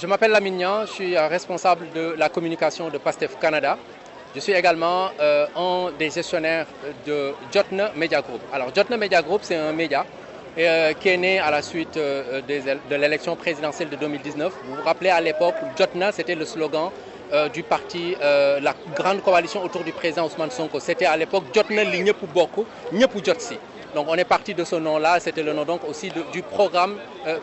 Je m'appelle Lamine Niang, je suis responsable de la communication de PASTEF Canada. Je suis également un des gestionnaires de Jotna Media Group. Alors Jotna Media Group, c'est un média qui est né à la suite de l'élection présidentielle de 2019. Vous vous rappelez, à l'époque, Jotna, c'était le slogan du parti, la grande coalition autour du président Ousmane Sonko. C'était à l'époque Jotna li ñëpp bokk, ñëpp jot si. Donc on est parti de ce nom-là, c'était le nom donc aussi du programme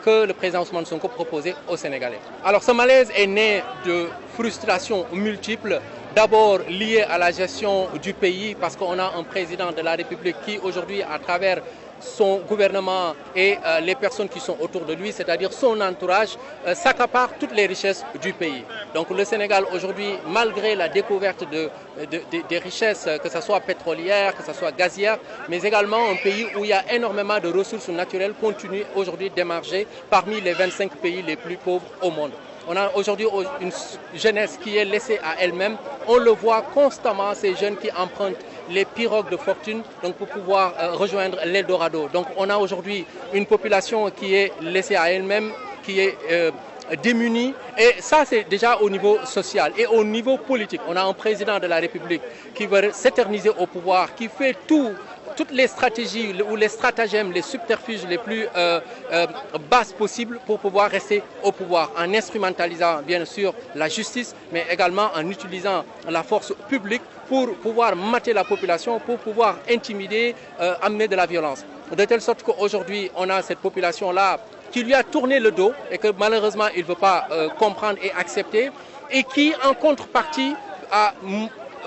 que le président Ousmane Sonko proposait aux Sénégalais. Alors ce malaise est né de frustrations multiples, d'abord liées à la gestion du pays parce qu'on a un président de la République qui aujourd'hui, à travers son gouvernement et les personnes qui sont autour de lui, c'est-à-dire son entourage, s'accapare toutes les richesses du pays. Donc le Sénégal aujourd'hui, malgré la découverte des richesses, que ce soit pétrolières, que ce soit gazières, mais également un pays où il y a énormément de ressources naturelles, continue aujourd'hui d'émerger parmi les 25 pays les plus pauvres au monde. On a aujourd'hui une jeunesse qui est laissée à elle-même. On le voit constamment, ces jeunes qui empruntent les pirogues de fortune donc pour pouvoir rejoindre l'Eldorado. Donc on a aujourd'hui une population qui est laissée à elle-même, qui est démunie. Et ça, c'est déjà au niveau social. Et au niveau politique, on a un président de la République qui veut s'éterniser au pouvoir, qui fait toutes les stratégies ou les stratagèmes, les subterfuges les plus basses possibles pour pouvoir rester au pouvoir, en instrumentalisant bien sûr la justice, mais également en utilisant la force publique pour pouvoir mater la population, pour pouvoir intimider, amener de la violence. De telle sorte qu'aujourd'hui, on a cette population-là qui lui a tourné le dos et que malheureusement, il ne veut pas comprendre et accepter, et qui, en contrepartie, a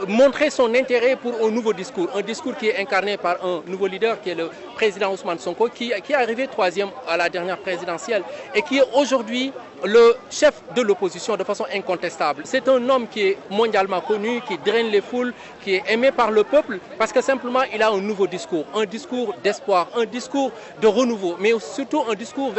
montrer son intérêt pour un nouveau discours. Un discours qui est incarné par un nouveau leader qui est le président Ousmane Sonko, qui est arrivé troisième à la dernière présidentielle et qui est aujourd'hui le chef de l'opposition de façon incontestable. C'est un homme qui est mondialement connu, qui draine les foules, qui est aimé par le peuple parce que simplement il a un nouveau discours, un discours d'espoir, un discours de renouveau, mais surtout un discours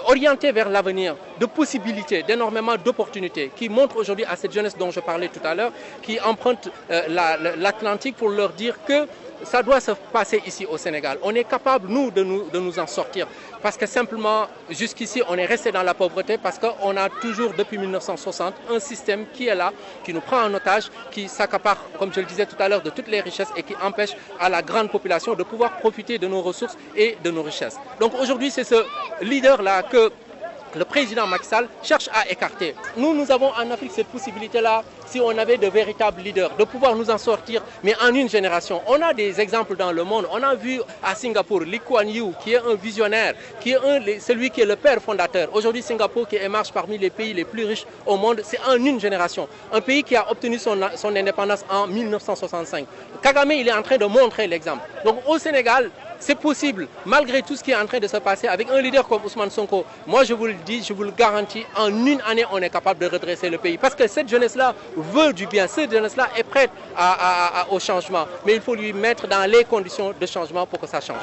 orienté vers l'avenir, de possibilités, d'énormément d'opportunités, qui montre aujourd'hui à cette jeunesse dont je parlais tout à l'heure, qui emprunte l'Atlantique pour leur dire que ça doit se passer ici au Sénégal. On est capable, nous, de nous en sortir. Parce que simplement, jusqu'ici, on est resté dans la pauvreté parce qu'on a toujours, depuis 1960, un système qui est là, qui nous prend en otage, qui s'accapare, comme je le disais tout à l'heure, de toutes les richesses et qui empêche à la grande population de pouvoir profiter de nos ressources et de nos richesses. Donc aujourd'hui, c'est ce leader-là que le président Macky Sall cherche à écarter. Nous avons en Afrique cette possibilité-là, si on avait de véritables leaders, de pouvoir nous en sortir, mais en une génération. On a des exemples dans le monde. On a vu à Singapour, Lee Kuan Yew, qui est un visionnaire, qui est celui qui est le père fondateur. Aujourd'hui, Singapour qui émerge parmi les pays les plus riches au monde, c'est en une génération. Un pays qui a obtenu son indépendance en 1965. Kagame, il est en train de montrer l'exemple. Donc au Sénégal, c'est possible, malgré tout ce qui est en train de se passer avec un leader comme Ousmane Sonko. Moi, je vous le dis, je vous le garantis, en une année, on est capable de redresser le pays. Parce que cette jeunesse-là veut du bien, cette jeunesse-là est prête au changement. Mais il faut lui mettre dans les conditions de changement pour que ça change.